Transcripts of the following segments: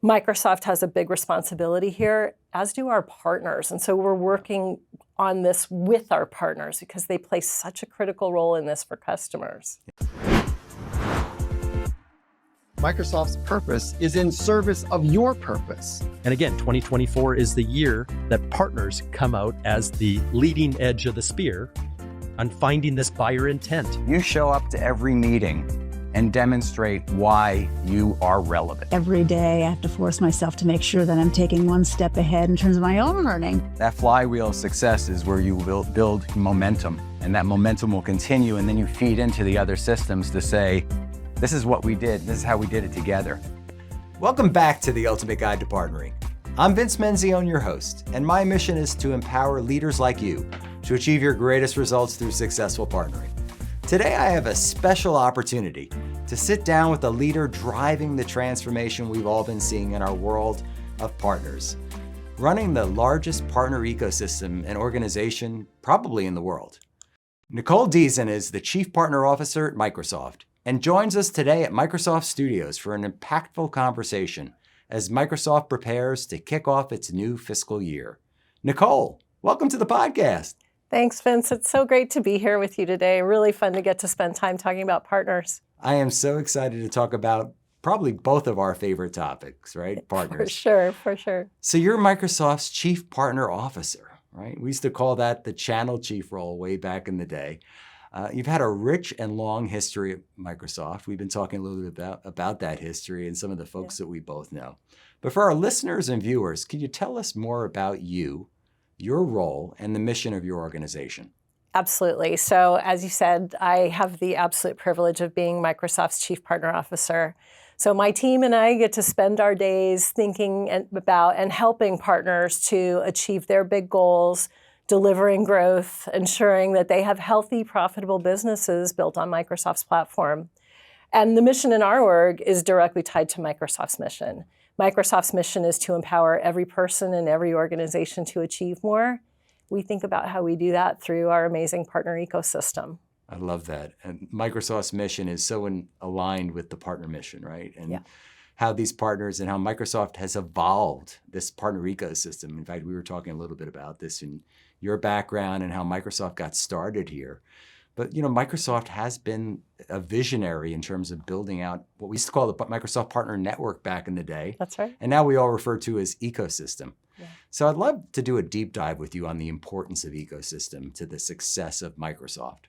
Microsoft has a big responsibility here, as do our partners. And so we're working on this with our partners because they play such a critical role in this for customers. Microsoft's purpose is in service of your purpose. And again, 2024 is the year that partners come out as the leading edge of the spear on finding this buyer intent. You show up to every meeting and demonstrate why you are relevant. Every day I have to force myself to make sure that I'm taking one step ahead in terms of my own learning. That flywheel of success is where you will build momentum, and that momentum will continue, and then you feed into the other systems to say, this is what we did, this is how we did it together. Welcome back to the Ultimate Guide to Partnering. I'm Vince Menzione, your host, and my mission is to empower leaders like you to achieve your greatest results through successful partnering. Today, I have a special opportunity to sit down with a leader driving the transformation we've all been seeing in our world of partners, running the largest partner ecosystem and organization probably in the world. Nicole Dezen is the Chief Partner Officer at Microsoft and joins us today at Microsoft Studios for an impactful conversation as Microsoft prepares to kick off its new fiscal year. Nicole, welcome to the podcast. Thanks, Vince. It's so great to be here with you today. Really fun to get to spend time talking about partners. I am so excited to talk about probably both of our favorite topics, right? Partners. For sure. So you're Microsoft's Chief Partner Officer, right? We used to call that the channel chief role way back in the day. You've had a rich and long history at Microsoft. We've been talking a little bit about that history and some of the folks that we both know. But for our listeners and viewers, can you tell us more about you, your role, and the mission of your organization? Absolutely. So as you said, I have the absolute privilege of being Microsoft's Chief Partner Officer. So my team and I get to spend our days thinking about and helping partners to achieve their big goals, delivering growth, ensuring that they have healthy, profitable businesses built on Microsoft's platform. And the mission in our org is directly tied to Microsoft's mission. Microsoft's mission is to empower every person and every organization to achieve more. We think about how we do that through our amazing partner ecosystem. I love that. And Microsoft's mission is so aligned with the partner mission, right? And how these partners and how Microsoft has evolved this partner ecosystem. In fact, we were talking a little bit about this in your background and how Microsoft got started here. But Microsoft has been a visionary in terms of building out what we used to call the Microsoft Partner Network back in the day. That's right. And now we all refer to as ecosystem. Yeah. So I'd love to do a deep dive with you on the importance of ecosystem to the success of Microsoft.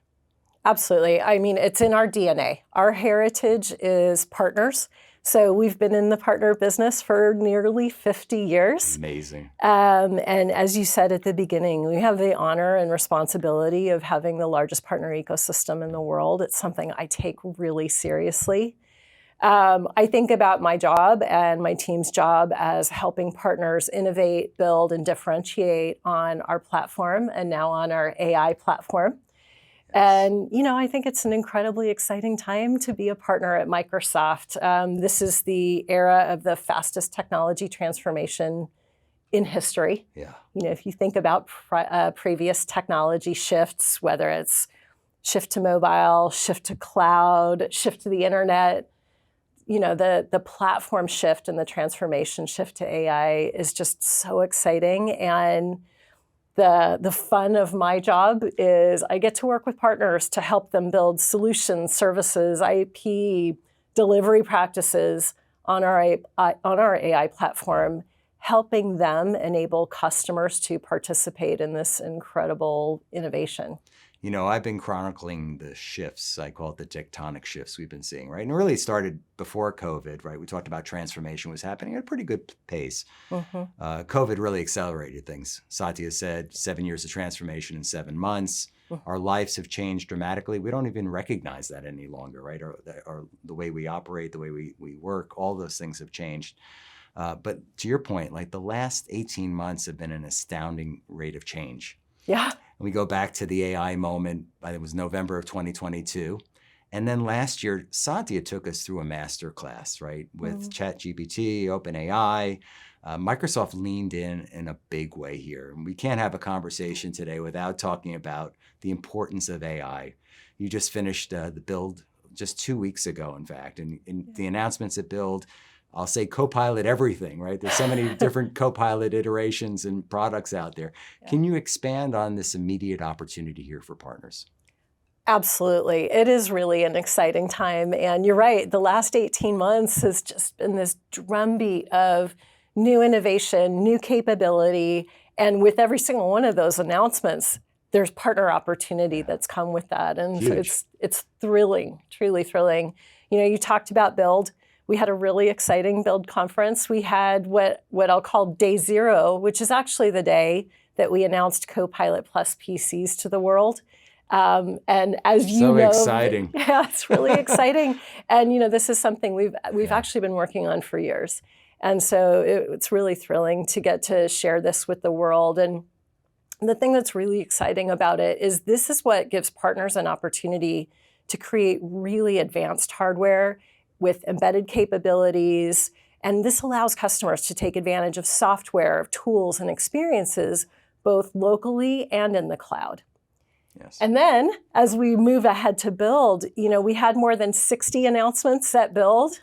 Absolutely. I mean, it's in our DNA. Our heritage is partners. So we've been in the partner business for nearly 50 years. Amazing. And as you said at the beginning, we have the honor and responsibility of having the largest partner ecosystem in the world. It's something I take really seriously. I think about my job and my team's job as helping partners innovate, build, and differentiate on our platform and now on our AI platform. And, I think it's an incredibly exciting time to be a partner at Microsoft. This is the era of the fastest technology transformation in history. Yeah. If you think about previous technology shifts, whether it's shift to mobile, shift to cloud, shift to the internet, the platform shift and the transformation shift to AI is just so exciting. And the fun of my job is I get to work with partners to help them build solutions, services, IP, delivery practices on our AI platform, helping them enable customers to participate in this incredible innovation. I've been chronicling the shifts, I call it the tectonic shifts we've been seeing, right? And it really started before COVID, right? We talked about transformation was happening at a pretty good pace. Mm-hmm. COVID really accelerated things. Satya said 7 years of transformation in 7 months. Mm-hmm. Our lives have changed dramatically. We don't even recognize that any longer, right? Or the way we operate, the way we work, all those things have changed. But to your point, like the last 18 months have been an astounding rate of change. Yeah. And we go back to the AI moment, it was November of 2022. And then last year, Satya took us through a master class, right? With ChatGPT, OpenAI. Microsoft leaned in a big way here. And we can't have a conversation today without talking about the importance of AI. You just finished the build just 2 weeks ago, in fact. And the announcements at Build, I'll say Copilot everything, right? There's so many different Copilot iterations and products out there. Yeah. Can you expand on this immediate opportunity here for partners? Absolutely. It is really an exciting time. And you're right, the last 18 months has just been this drumbeat of new innovation, new capability. And with every single one of those announcements, there's partner opportunity that's come with that. And so it's thrilling, truly thrilling. You know, you talked about Build. We had a really exciting Build conference. We had what I'll call day zero, which is actually the day that we announced Copilot Plus PCs to the world. And as you know, exciting. Yeah, it's really exciting. And you know, this is something we've actually been working on for years. And so it's really thrilling to get to share this with the world. And the thing that's really exciting about it is this is what gives partners an opportunity to create really advanced hardware with embedded capabilities. And this allows customers to take advantage of software, tools, and experiences both locally and in the cloud. Yes. And then as we move ahead to Build, you know, we had more than 60 announcements at Build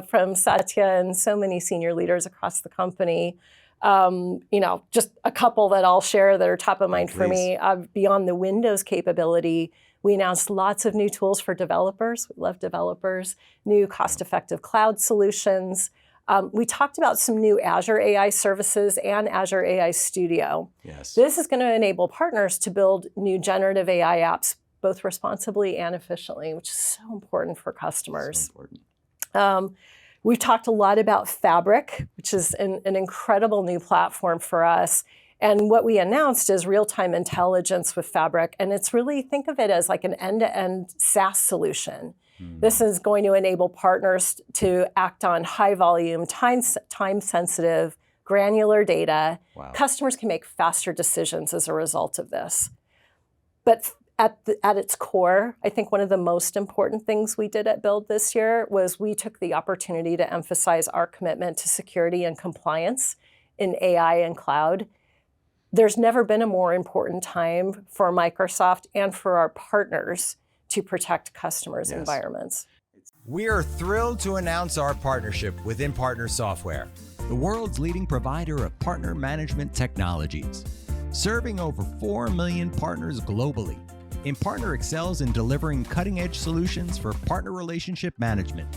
from Satya and so many senior leaders across the company. You know, just a couple that I'll share that are top of mind for me. Beyond the Windows capability, we announced lots of new tools for developers. We love developers, new cost-effective cloud solutions. We talked about some new Azure AI services and Azure AI Studio. Yes. This is going to enable partners to build new generative AI apps, both responsibly and efficiently, which is so important for customers. So important. We've talked a lot about Fabric, which is an incredible new platform for us. And what we announced is real-time intelligence with Fabric. And it's really, think of it as like an end-to-end SaaS solution. This is going to enable partners to act on high-volume, time-sensitive, granular data. Wow. Customers can make faster decisions as a result of this. But at its core, I think one of the most important things we did at Build this year was we took the opportunity to emphasize our commitment to security and compliance in AI and cloud. There's never been a more important time for Microsoft and for our partners to protect customers' environments. We are thrilled to announce our partnership with InPartner Software, the world's leading provider of partner management technologies. Serving over 4 million partners globally, InPartner excels in delivering cutting-edge solutions for partner relationship management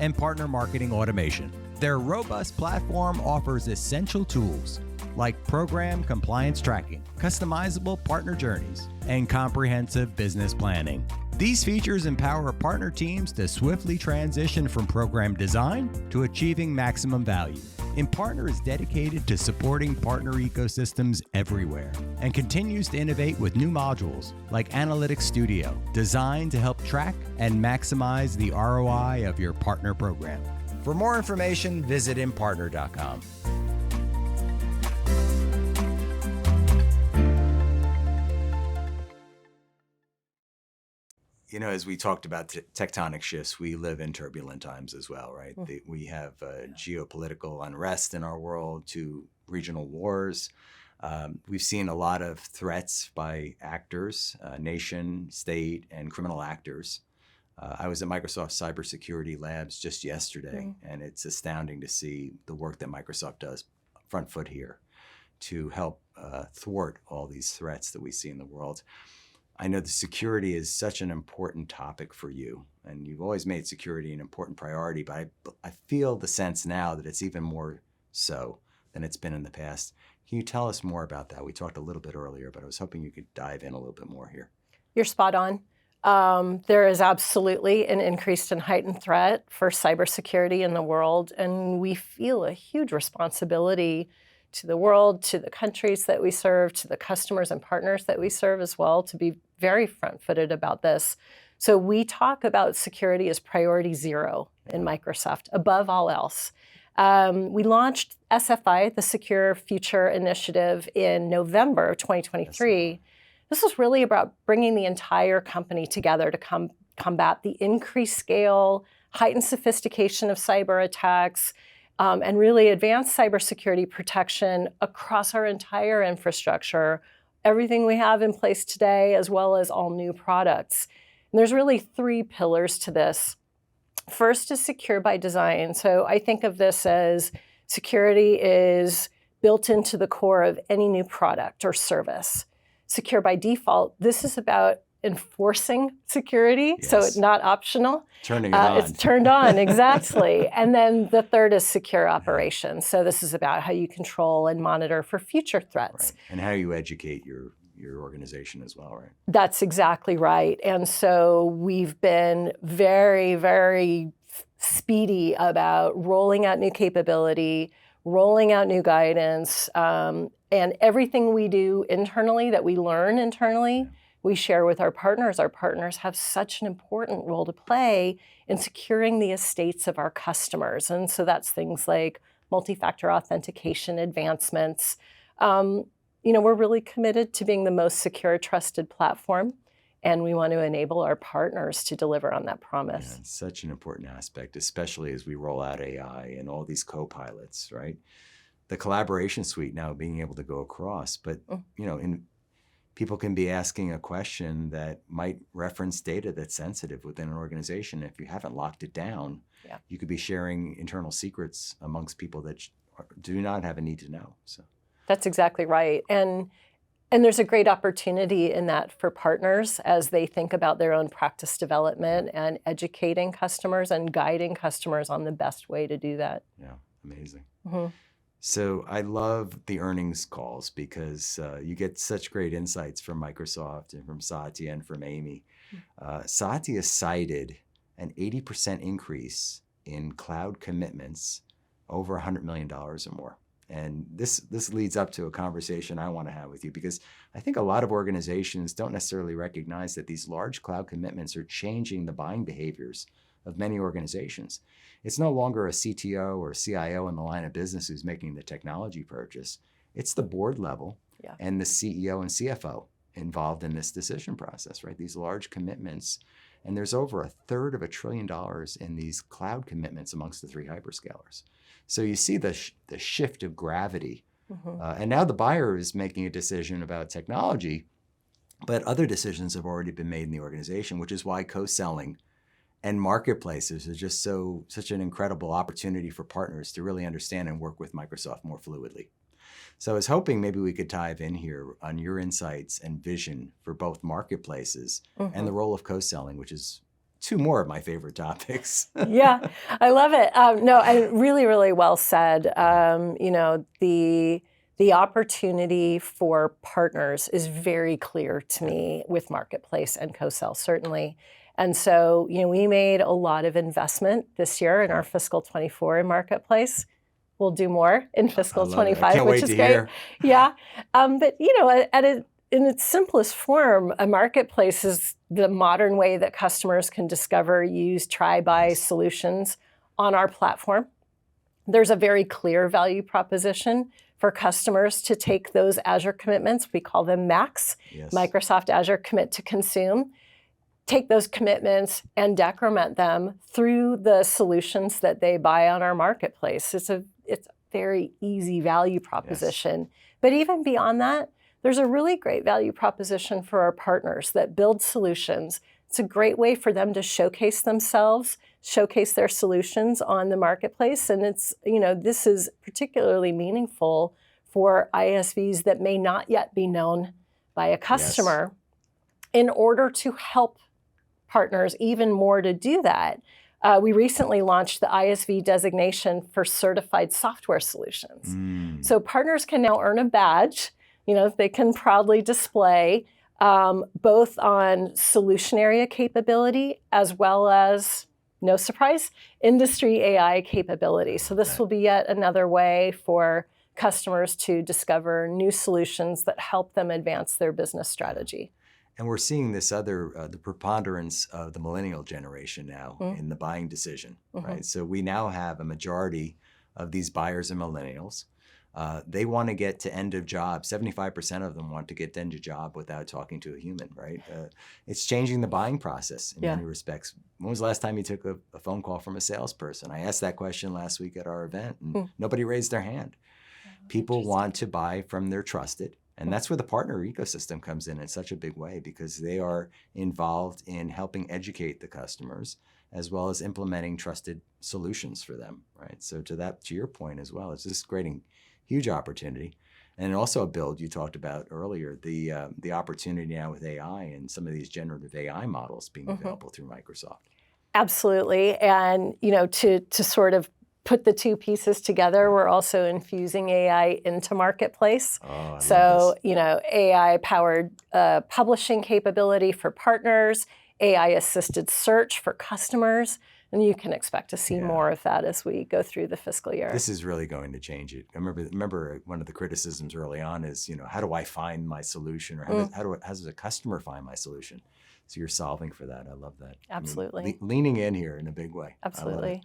and partner marketing automation. Their robust platform offers essential tools like program compliance tracking, customizable partner journeys, and comprehensive business planning. These features empower partner teams to swiftly transition from program design to achieving maximum value. InPartner is dedicated to supporting partner ecosystems everywhere and continues to innovate with new modules like Analytics Studio, designed to help track and maximize the ROI of your partner program. For more information, visit InPartner.com. You know, as we talked about tectonic shifts, we live in turbulent times as well, right? We have geopolitical unrest in our world, to regional wars. We've seen a lot of threats by actors, nation, state, and criminal actors. I was at Microsoft's cybersecurity labs just yesterday, and it's astounding to see the work that Microsoft does front foot here to help thwart all these threats that we see in the world. I know the security is such an important topic for you, and you've always made security an important priority, but I feel the sense now that it's even more so than it's been in the past. Can you tell us more about that? We talked a little bit earlier, but I was hoping you could dive in a little bit more here. You're spot on. There is absolutely an increased and heightened threat for cybersecurity in the world, and we feel a huge responsibility to the world, to the countries that we serve, to the customers and partners that we serve as well, to be very front-footed about this. So we talk about security as priority zero in Microsoft, above all else. We launched SFI, the Secure Future Initiative, in November of 2023. This was really about bringing the entire company together to combat the increased scale, heightened sophistication of cyber attacks, and really advance cybersecurity protection across our entire infrastructure, everything we have in place today, as well as all new products. And there's really 3 pillars to this. First is secure by design. So I think of this as security is built into the core of any new product or service. Secure by default, this is about enforcing security, so it's not optional. Turning it on. It's turned on, exactly. And then the third is secure operations. So this is about how you control and monitor for future threats. Right. And how you educate your organization as well, right? That's exactly right. And so we've been very, very speedy about rolling out new capability, rolling out new guidance, and everything we do internally that we learn internally, we share with our partners. Our partners have such an important role to play in securing the estates of our customers. And so that's things like multi-factor authentication advancements. We're really committed to being the most secure, trusted platform, and we want to enable our partners to deliver on that promise. Yeah, it's such an important aspect, especially as we roll out AI and all these co-pilots, right? The collaboration suite now being able to go across, but people can be asking a question that might reference data that's sensitive within an organization. If you haven't locked it down, you could be sharing internal secrets amongst people that do not have a need to know. So that's exactly right. And there's a great opportunity in that for partners as they think about their own practice development and educating customers and guiding customers on the best way to do that. Yeah, amazing. Mm-hmm. So I love the earnings calls because you get such great insights from Microsoft and from Satya and from Amy. Satya cited an 80% increase in cloud commitments over $100 million or more. And this leads up to a conversation I want to have with you, because I think a lot of organizations don't necessarily recognize that these large cloud commitments are changing the buying behaviors of many organizations. It's no longer a CTO or CIO in the line of business who's making the technology purchase. It's the board level and the CEO and CFO involved in this decision process, right? These large commitments. And there's over $1/3 $1 trillion in these cloud commitments amongst the three hyperscalers. So you see the shift of gravity. And now the buyer is making a decision about technology, but other decisions have already been made in the organization, which is why co-selling and marketplaces is just such an incredible opportunity for partners to really understand and work with Microsoft more fluidly. So I was hoping maybe we could dive in here on your insights and vision for both marketplaces and the role of co-selling, which is two more of my favorite topics. Yeah, I love it. No, really, really well said. The opportunity for partners is very clear to me with marketplace and co-sell, certainly. And so, we made a lot of investment this year in our fiscal 24 in marketplace. We'll do more in fiscal 25, which is great. Hear. Yeah, but in its simplest form, a marketplace is the modern way that customers can discover, use, try, buy solutions on our platform. There's a very clear value proposition for customers to take those Azure commitments. We call them MACs, Microsoft Azure Commit to Consume. Take those commitments and decrement them through the solutions that they buy on our marketplace. It's a very easy value proposition. But even beyond that, there's a really great value proposition for our partners that build solutions. It's a great way for them to showcase themselves, showcase their solutions on the marketplace. And this is particularly meaningful for ISVs that may not yet be known by a customer. In order to help partners even more to do that, we recently launched the ISV designation for certified software solutions. So partners can now earn a badge, they can proudly display both on solution area capability as well as, no surprise, industry AI capability. So this will be yet another way for customers to discover new solutions that help them advance their business strategy. And we're seeing this the preponderance of the millennial generation now in the buying decision, right? So we now have a majority of these buyers and millennials. They want to get to end of job. 75% of them want to get to end of job without talking to a human, right? It's changing the buying process in many respects. When was the last time you took a phone call from a salesperson? I asked that question last week at our event, and nobody raised their hand. People want to buy from their trusted. And that's where the partner ecosystem comes in such a big way, because they are involved in helping educate the customers as well as implementing trusted solutions for them, right? So to your point as well, it's just creating huge opportunity. And also a build you talked about earlier, the opportunity now with AI and some of these generative AI models being available through Microsoft. Absolutely. And, to sort of put the two pieces together, we're also infusing AI into Marketplace. Oh, I So, love this. AI-powered publishing capability for partners, AI-assisted search for customers, and you can expect to see more of that as we go through the fiscal year. This is really going to change it. I remember one of the criticisms early on is, how do I find my solution, or how does a customer find my solution? So you're solving for that. I love that. Absolutely. Leaning in here in a big way. Absolutely.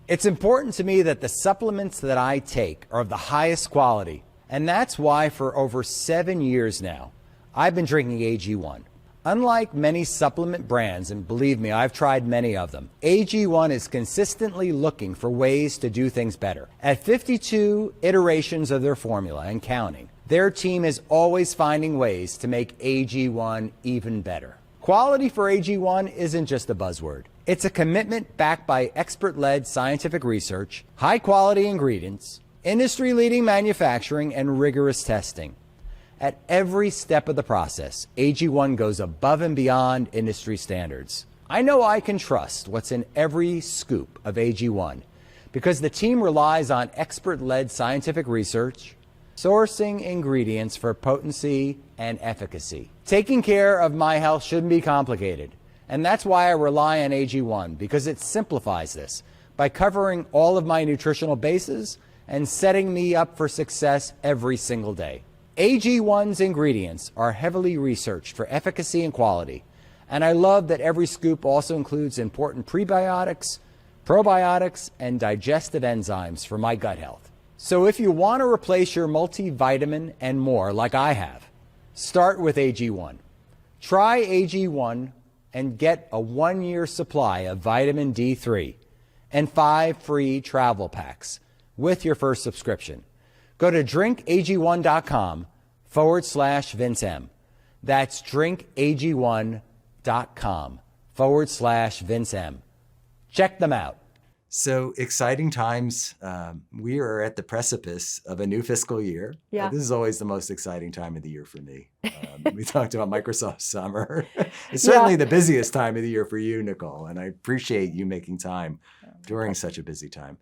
It's important to me that the supplements that I take are of the highest quality. And that's why for over 7 years now, I've been drinking AG1. Unlike many supplement brands, and believe me, I've tried many of them, AG1 is consistently looking for ways to do things better. At 52 iterations of their formula and counting, their team is always finding ways to make AG1 even better. Quality for AG1 isn't just a buzzword. It's a commitment backed by expert-led scientific research, high-quality ingredients, industry-leading manufacturing, and rigorous testing. At every step of the process, AG1 goes above and beyond industry standards. I know I can trust what's in every scoop of AG1 because the team relies on expert-led scientific research, sourcing ingredients for potency and efficacy. Taking care of my health shouldn't be complicated, and that's why I rely on AG1, because it simplifies this by covering all of my nutritional bases and setting me up for success every single day. AG1's ingredients are heavily researched for efficacy and quality, and I love that every scoop also includes important prebiotics, probiotics, and digestive enzymes for my gut health. So if you want to replace your multivitamin and more like I have, start with AG1. Try AG1 and get a 1-year supply of vitamin D3 and 5 free travel packs with your first subscription. Go to drinkag1.com/VinceM. That's drinkag1.com/VinceM. Check them out. So exciting times. We are at the precipice of a new fiscal year. Yeah. This is always the most exciting time of the year for me. We talked about Microsoft Summer. It's certainly the busiest time of the year for you, Nicole, and I appreciate you making time during such a busy time.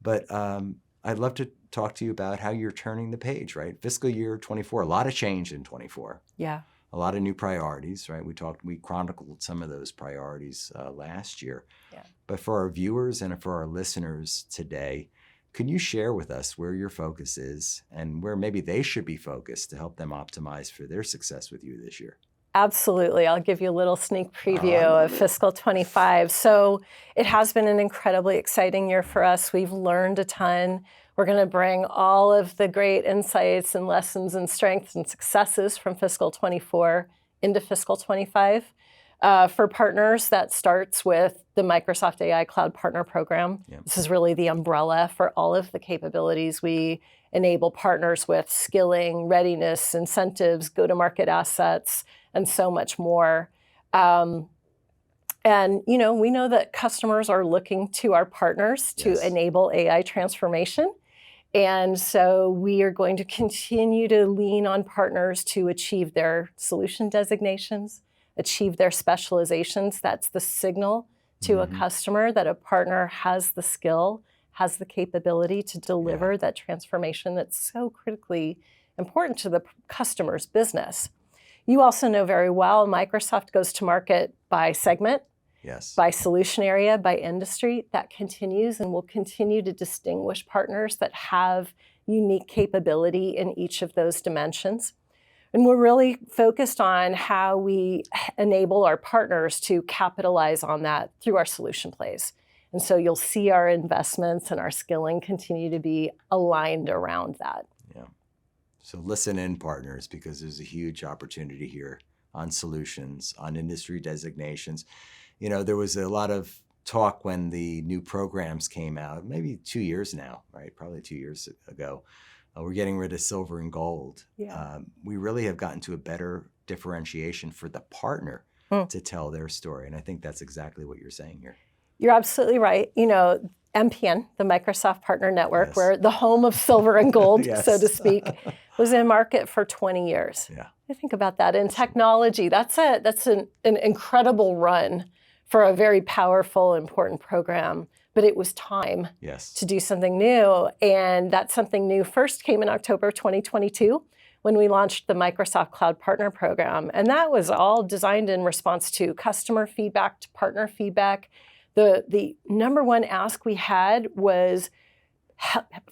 But I'd love to talk to you about how you're turning the page, right? Fiscal year 24, a lot of change in 24. Yeah. A lot of new priorities, right? We chronicled some of those priorities last year. Yeah. But for our viewers and for our listeners today, can you share with us where your focus is and where maybe they should be focused to help them optimize for their success with you this year? Absolutely. I'll give you a little sneak preview of fiscal 25. So it has been an incredibly exciting year for us. We've learned a ton. We're going to bring all of the great insights and lessons and strengths and successes from fiscal 24 into fiscal 25. For partners, that starts with the Microsoft AI Cloud Partner Program. Yep. This is really the umbrella for all of the capabilities we enable partners with: skilling, readiness, incentives, go-to-market assets, and so much more. And we know that customers are looking to our partners to enable AI transformation. And so we are going to continue to lean on partners to achieve their solution designations, achieve their specializations. That's the signal to a customer that a partner has the skill, has the capability to deliver that transformation that's so critically important to the customer's business. You also know very well Microsoft goes to market by segment, by solution area, by industry. That continues and will continue to distinguish partners that have unique capability in each of those dimensions. And we're really focused on how we enable our partners to capitalize on that through our solution plays. And so you'll see our investments and our skilling continue to be aligned around that. Yeah. So listen in, partners, because there's a huge opportunity here on solutions, on industry designations. There was a lot of talk when the new programs came out, maybe 2 years now, right? Probably 2 years ago. We're getting rid of silver and gold. Yeah. We really have gotten to a better differentiation for the partner to tell their story. And I think that's exactly what you're saying here. You're absolutely right. MPN, the Microsoft Partner Network, Yes. where the home of silver and gold, Yes. so to speak, was in market for 20 years. Yeah. I think about that. In technology, that's an incredible run for a very powerful, important program. But it was time Yes. to do something new. And that something new first came in October 2022 when we launched the Microsoft Cloud Partner Program. And that was all designed in response to customer feedback, to partner feedback. The number one ask we had was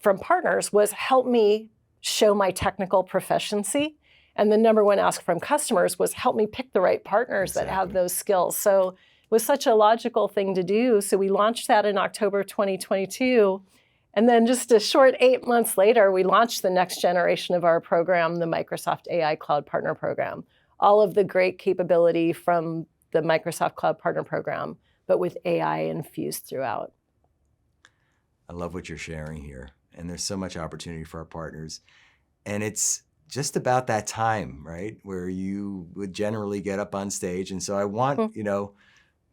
from partners was help me show my technical proficiency. And the number one ask from customers was help me pick the right partners that have those skills. So it was such a logical thing to do. So we launched that in October 2022. And then just a short 8 months later, we launched the next generation of our program, the Microsoft AI Cloud Partner Program. All of the great capability from the Microsoft Cloud Partner Program, but with AI infused throughout. I love what you're sharing here. And there's so much opportunity for our partners. And it's just about that time, right? Where you would generally get up on stage. And so I want,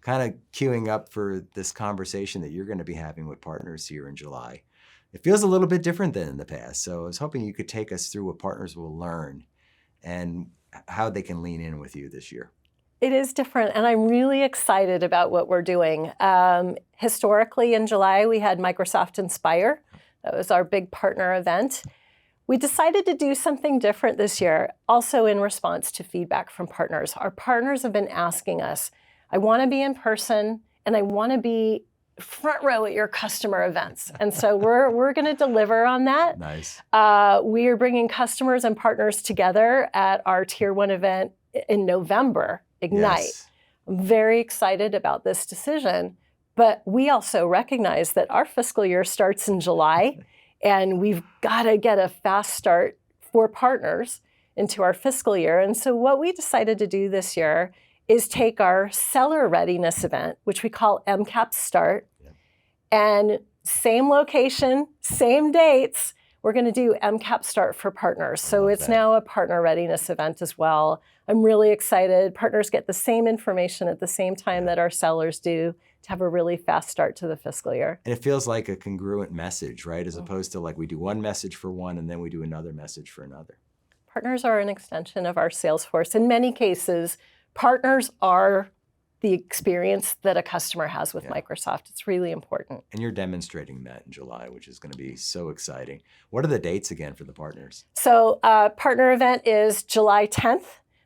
kind of queuing up for this conversation that you're going to be having with partners here in July. It feels a little bit different than in the past. So I was hoping you could take us through what partners will learn and how they can lean in with you this year. It is different, and I'm really excited about what we're doing. Historically, in July, we had Microsoft Inspire. That was our big partner event. We decided to do something different this year, also in response to feedback from partners. Our partners have been asking us, I want to be in person, and I want to be front row at your customer events. And so we're going to deliver on that. Nice. We are bringing customers and partners together at our Tier 1 event in November, Ignite. Yes. I'm very excited about this decision, but we also recognize that our fiscal year starts in July, and we've got to get a fast start for partners into our fiscal year. And so what we decided to do this year is take our seller readiness event, which we call MCAP Start, and same location, same dates, we're going to do MCAP Start for partners. So it's now a partner readiness event as well. I'm really excited. Partners get the same information at the same time that our sellers do to have a really fast start to the fiscal year. And it feels like a congruent message, right? As opposed to like we do one message for one and then we do another message for another. Partners are an extension of our sales force. In many cases, partners are the experience that a customer has with Microsoft. It's really important. And you're demonstrating that in July, which is going to be so exciting. What are the dates again for the partners? So partner event is July 10th.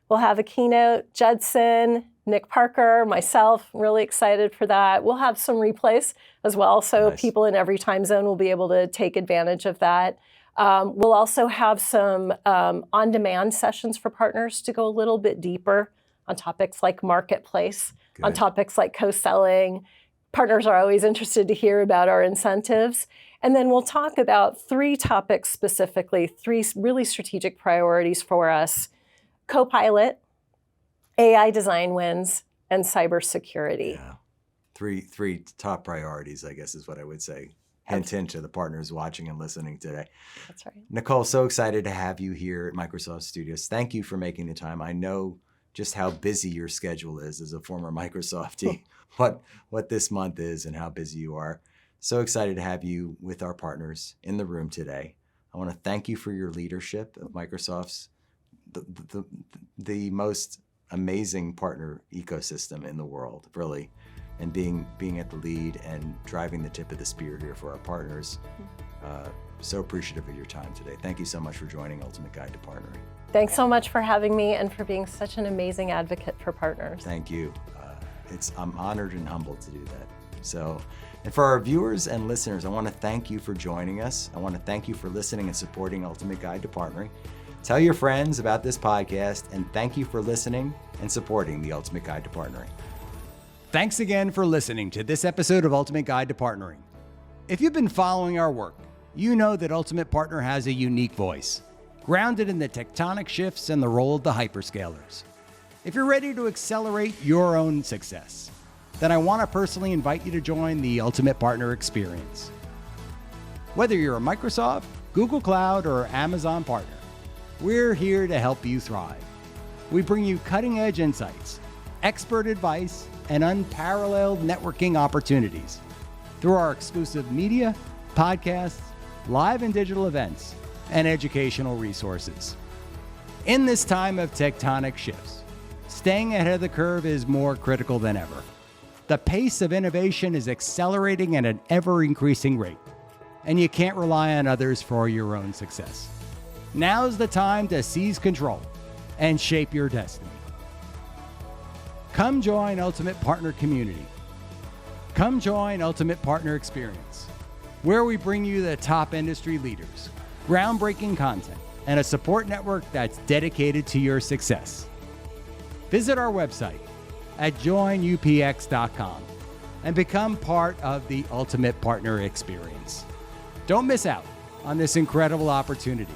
We'll have a keynote, Judson, Nick Parker, myself, really excited for that. We'll have some replays as well, so people in every time zone will be able to take advantage of that. We'll also have some on-demand sessions for partners to go a little bit deeper on topics like marketplace, on topics like co-selling. Partners are always interested to hear about our incentives. And then we'll talk about 3 topics specifically, 3 really strategic priorities for us: Copilot, AI design wins, and cybersecurity. Yeah. Three top priorities, I guess, is what I would say. Hint to the partners watching and listening today. That's right. Nicole, so excited to have you here at Microsoft Studios. Thank you for making the time. I know just how busy your schedule is as a former Microsoftie, what this month is and how busy you are. So excited to have you with our partners in the room today. I want to thank you for your leadership of Microsoft's the most amazing partner ecosystem in the world, really, and being at the lead and driving the tip of the spear here for our partners. So appreciative of your time today. Thank you so much for joining Ultimate Guide to Partnering. Thanks so much for having me and for being such an amazing advocate for partners. Thank you. I'm honored and humbled to do that. So, and for our viewers and listeners, I want to thank you for joining us. I want to thank you for listening and supporting Ultimate Guide to Partnering. Tell your friends about this podcast, and thank you for listening and supporting the Ultimate Guide to Partnering. Thanks again for listening to this episode of Ultimate Guide to Partnering. If you've been following our work, you know that Ultimate Partner has a unique voice, grounded in the tectonic shifts and the role of the hyperscalers. If you're ready to accelerate your own success, then I want to personally invite you to join the Ultimate Partner Experience. Whether you're a Microsoft, Google Cloud, or Amazon partner, we're here to help you thrive. We bring you cutting-edge insights, expert advice, and unparalleled networking opportunities through our exclusive media, podcasts, live and digital events, and educational resources. In this time of tectonic shifts, staying ahead of the curve is more critical than ever. The pace of innovation is accelerating at an ever-increasing rate, and you can't rely on others for your own success. Now's the time to seize control and shape your destiny. Come join Ultimate Partner Community. Come join Ultimate Partner Experience, where we bring you the top industry leaders, groundbreaking content, and a support network that's dedicated to your success. Visit our website at joinupx.com and become part of the Ultimate Partner Experience. Don't miss out on this incredible opportunity.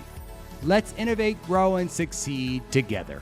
Let's innovate, grow, and succeed together.